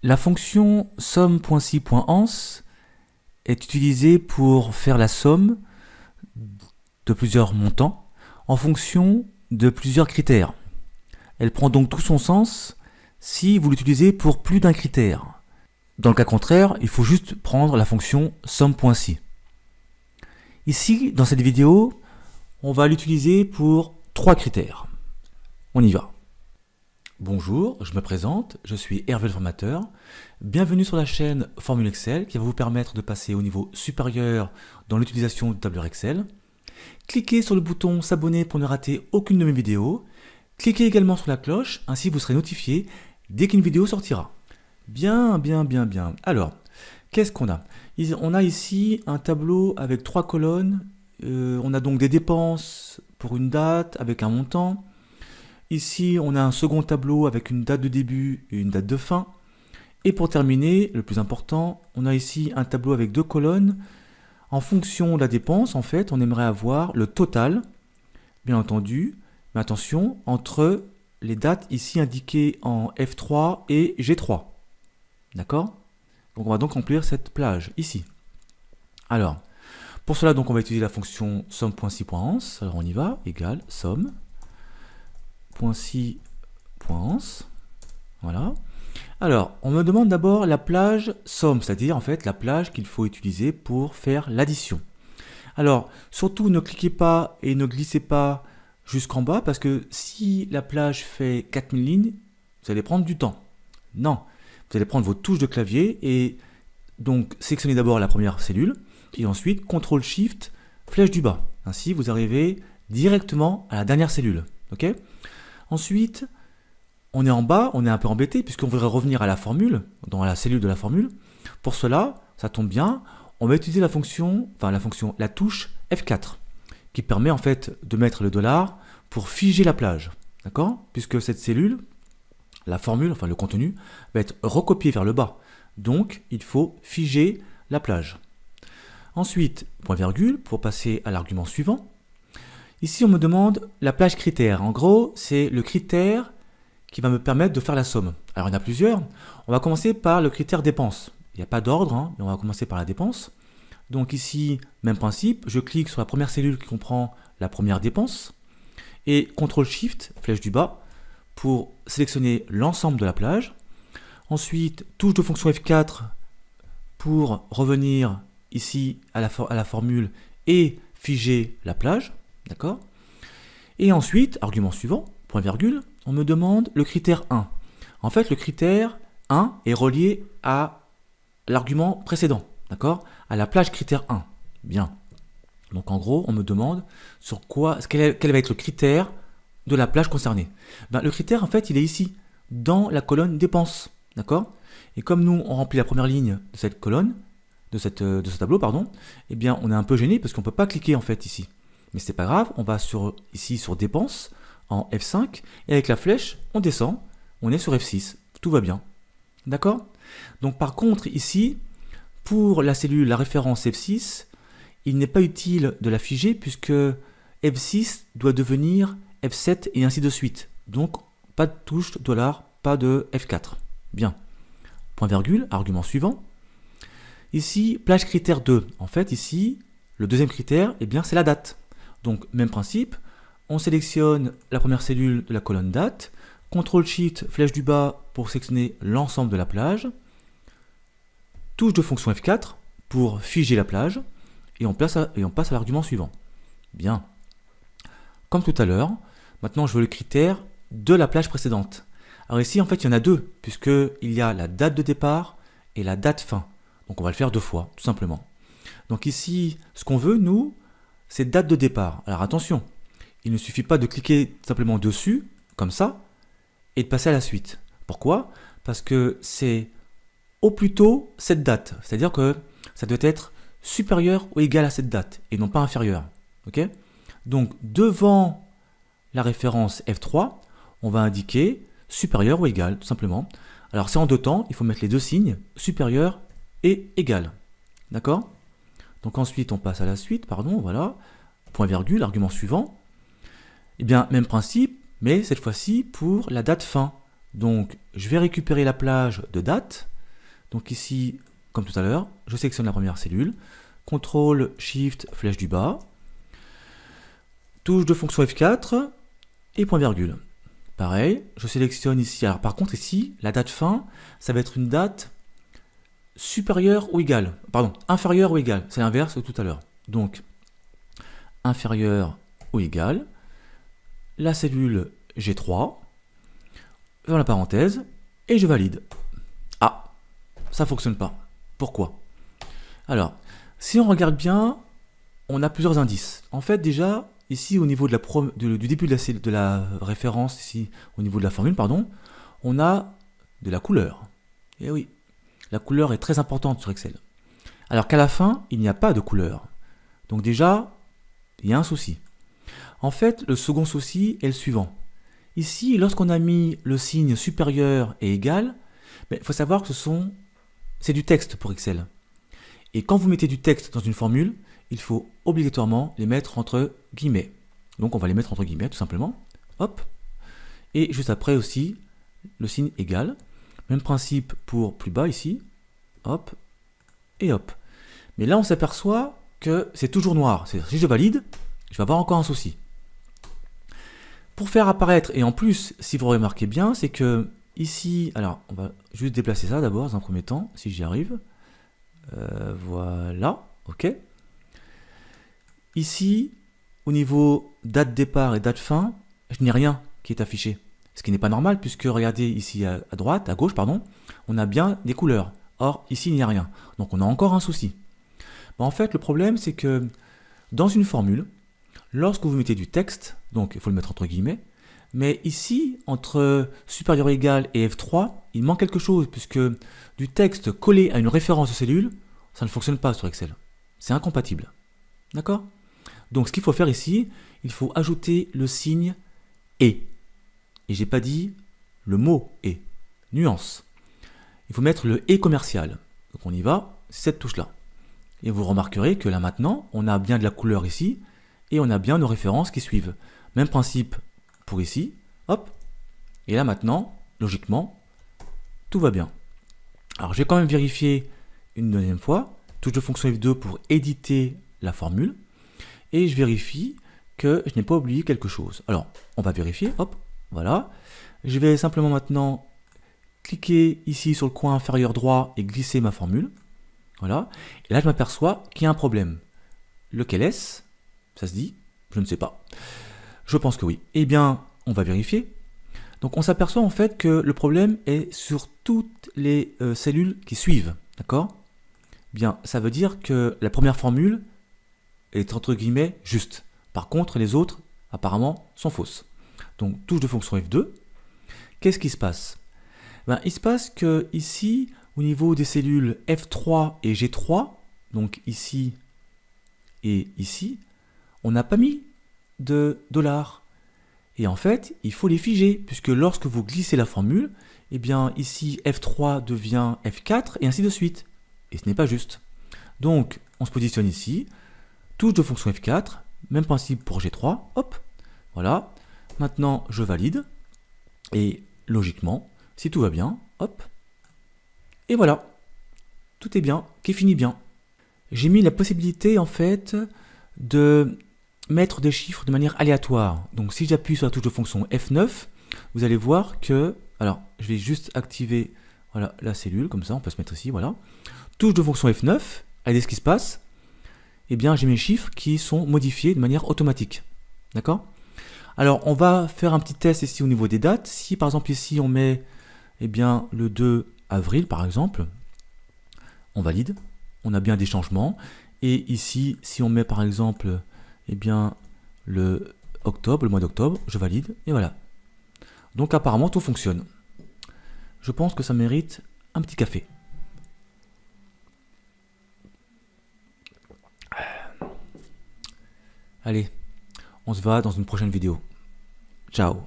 La fonction somme.si.ans est utilisée pour faire la somme de plusieurs montants en fonction de plusieurs critères. Elle prend donc tout son sens si vous l'utilisez pour plus d'un critère. Dans le cas contraire, il faut juste prendre la fonction somme.si. Ici, dans cette vidéo, on va l'utiliser pour 3 critères. On y va. Bonjour, je me présente, je suis Hervé le formateur. Bienvenue sur la chaîne Formule Excel qui va vous permettre de passer au niveau supérieur dans l'utilisation du tableur Excel. Cliquez sur le bouton s'abonner pour ne rater aucune de mes vidéos. Cliquez également sur la cloche, ainsi vous serez notifié dès qu'une vidéo sortira. Bien. Alors, qu'est-ce qu'on a? On a ici un tableau avec 3 colonnes. On a donc des dépenses pour une date avec un montant. Ici, on a un second tableau avec une date de début et une date de fin. Et pour terminer, le plus important, on a ici un tableau avec 2 colonnes. En fonction de la dépense, en fait, on aimerait avoir le total, bien entendu, mais attention, entre les dates ici indiquées en F3 et G3. D'accord? Donc on va donc remplir cette plage ici. Alors, pour cela, donc, on va utiliser la fonction somme.si.ans. Alors on y va, égale somme.si.ans. Voilà. Alors, on me demande d'abord la plage somme, c'est-à-dire en fait la plage qu'il faut utiliser pour faire l'addition. Alors, surtout ne cliquez pas et ne glissez pas jusqu'en bas parce que si la plage fait 4000 lignes, vous allez prendre du temps. Non, vous allez prendre vos touches de clavier et donc sélectionnez d'abord la première cellule et ensuite CTRL-SHIFT, flèche du bas. Ainsi, vous arrivez directement à la dernière cellule. Ok ? Ensuite, on est en bas, on est un peu embêté puisqu'on voudrait revenir à la formule, dans la cellule de la formule. Pour cela, ça tombe bien, on va utiliser la touche F4 qui permet en fait de mettre le dollar pour figer la plage. D'accord ? Puisque cette cellule, la formule, enfin le contenu, va être recopié vers le bas. Donc, il faut figer la plage. Ensuite, point virgule pour passer à l'argument suivant. Ici, on me demande la plage critère. En gros, c'est le critère qui va me permettre de faire la somme. Alors, il y en a plusieurs. On va commencer par le critère dépense. Il n'y a pas d'ordre, mais on va commencer par la dépense. Donc ici, même principe, je clique sur la première cellule qui comprend la première dépense et CTRL-SHIFT, flèche du bas, pour sélectionner l'ensemble de la plage. Ensuite, touche de fonction F4 pour revenir ici à la formule et figer la plage. D'accord ? Et ensuite, argument suivant, point virgule, on me demande le critère 1. En fait, le critère 1 est relié à l'argument précédent, d'accord ? À la plage critère 1. Bien. Donc en gros, on me demande quel va être le critère de la plage concernée. Le critère, en fait, il est ici, dans la colonne dépenses, d'accord ? Et comme nous, on remplit la première ligne de cette colonne, de ce tableau, pardon, eh bien, on est un peu gêné parce qu'on ne peut pas cliquer en fait ici. Mais c'est pas grave, on va ici sur dépenses en F5 et avec la flèche, on descend, on est sur F6, tout va bien. D'accord ? Donc par contre, ici, pour la cellule, la référence F6, il n'est pas utile de la figer puisque F6 doit devenir F7 et ainsi de suite. Donc pas de touche $, pas de F4. Bien. Point virgule, argument suivant. Ici, plage critère 2. En fait, ici, le deuxième critère, eh bien, c'est la date. Donc, même principe, on sélectionne la première cellule de la colonne date, CTRL-SHIFT, flèche du bas pour sélectionner l'ensemble de la plage, touche de fonction F4 pour figer la plage, et on passe à l'argument suivant. Bien. Comme tout à l'heure, maintenant je veux le critère de la plage précédente. Alors ici, en fait, il y en a deux, puisqu'il y a la date de départ et la date fin. Donc on va le faire 2 fois, tout simplement. Donc ici, ce qu'on veut, nous, c'est date de départ. Alors attention, il ne suffit pas de cliquer simplement dessus, comme ça, et de passer à la suite. Pourquoi ? Parce que c'est au plus tôt cette date. C'est-à-dire que ça doit être supérieur ou égal à cette date, et non pas inférieur. Okay ? Donc devant la référence F3, on va indiquer supérieur ou égal, tout simplement. Alors c'est en 2 temps, il faut mettre les 2 signes, supérieur et égal. D'accord ? Donc ensuite, on passe à la suite, voilà. Point virgule, argument suivant. Eh bien, même principe, mais cette fois-ci pour la date fin. Donc, je vais récupérer la plage de date, Donc ici, comme tout à l'heure, je sélectionne la première cellule, CTRL, SHIFT, flèche du bas, touche de fonction F4 et point virgule. Pareil, je sélectionne ici. Alors par contre ici, la date fin, ça va être une date supérieure ou égale. Pardon, inférieure ou égale. C'est l'inverse de tout à l'heure. Donc, inférieure ou égale, la cellule G3, dans la parenthèse, et je valide. Ah, ça ne fonctionne pas. Pourquoi? Alors, si on regarde bien, on a plusieurs indices. En fait, déjà, ici, au niveau de du début de la référence, ici, au niveau de la formule, pardon, on a de la couleur. Et oui, la couleur est très importante sur Excel. Alors qu'à la fin, il n'y a pas de couleur. Donc déjà, il y a un souci. En fait, le second souci est le suivant. Ici, lorsqu'on a mis le signe supérieur et égal, il faut savoir que c'est du texte pour Excel. Et quand vous mettez du texte dans une formule, il faut obligatoirement les mettre entre guillemets. Donc on va les mettre entre guillemets tout simplement. Hop. Et juste après aussi, le signe égal. Même principe pour plus bas ici. Hop. Et hop. Mais là on s'aperçoit que c'est toujours noir. C'est-à-dire si je valide, je vais avoir encore un souci. Pour faire apparaître, et en plus, si vous remarquez bien, c'est que ici, alors on va juste déplacer ça d'abord dans un premier temps, si j'y arrive. Voilà, ok. Ici, au niveau date départ et date fin, je n'ai rien qui est affiché. Ce qui n'est pas normal puisque regardez ici à droite, à gauche, pardon, on a bien des couleurs. Or, ici, il n'y a rien. Donc, on a encore un souci. En fait, le problème, c'est que dans une formule, lorsque vous mettez du texte, donc il faut le mettre entre guillemets, mais ici, entre supérieur égal et F3, il manque quelque chose puisque du texte collé à une référence de cellule, ça ne fonctionne pas sur Excel. C'est incompatible. D'accord? Donc, ce qu'il faut faire ici, il faut ajouter le signe « et ». Et j'ai pas dit le mot « et ». Nuance. Il faut mettre le « et » commercial. Donc, on y va, c'est cette touche-là. Et vous remarquerez que là, maintenant, on a bien de la couleur ici, et on a bien nos références qui suivent. Même principe pour ici, hop. Et là, maintenant, logiquement, tout va bien. Alors, je vais quand même vérifier une deuxième fois. Touche de fonction F2 pour éditer la formule. Et je vérifie que je n'ai pas oublié quelque chose. Alors, on va vérifier, hop, voilà. Je vais simplement maintenant cliquer ici sur le coin inférieur droit et glisser ma formule. Voilà. Et là, je m'aperçois qu'il y a un problème. Lequel est-ce? Ça se dit? Je ne sais pas. Je pense que oui. Eh bien, on va vérifier. Donc, on s'aperçoit en fait que le problème est sur toutes les cellules qui suivent. D'accord? Bien, ça veut dire que la première formule est entre guillemets juste. Par contre, les autres, apparemment, sont fausses. Donc, touche de fonction F2. Qu'est-ce qui se passe? Il se passe que ici, au niveau des cellules F3 et G3, donc ici et ici, on n'a pas mis de $. Et en fait, il faut les figer, puisque lorsque vous glissez la formule, eh bien ici F3 devient F4 et ainsi de suite. Et ce n'est pas juste. Donc, on se positionne ici, touche de fonction F4, même principe pour G3, hop, voilà. Maintenant, je valide, et logiquement, si tout va bien, hop, et voilà, tout est bien, qui finit bien. J'ai mis la possibilité, en fait, de mettre des chiffres de manière aléatoire. Donc, si j'appuie sur la touche de fonction F9, vous allez voir que, alors, je vais juste activer, voilà, la cellule, comme ça, on peut se mettre ici, voilà. Touche de fonction F9, regardez ce qui se passe. Eh bien, j'ai mes chiffres qui sont modifiés de manière automatique. D'accord? Alors, on va faire un petit test ici au niveau des dates. Si, par exemple, ici, on met eh bien, le 2 avril, par exemple, on valide. On a bien des changements. Et ici, si on met, par exemple, eh bien, le mois d'octobre, je valide. Et voilà. Donc, apparemment, tout fonctionne. Je pense que ça mérite un petit café. Allez, on se voit dans une prochaine vidéo. Ciao.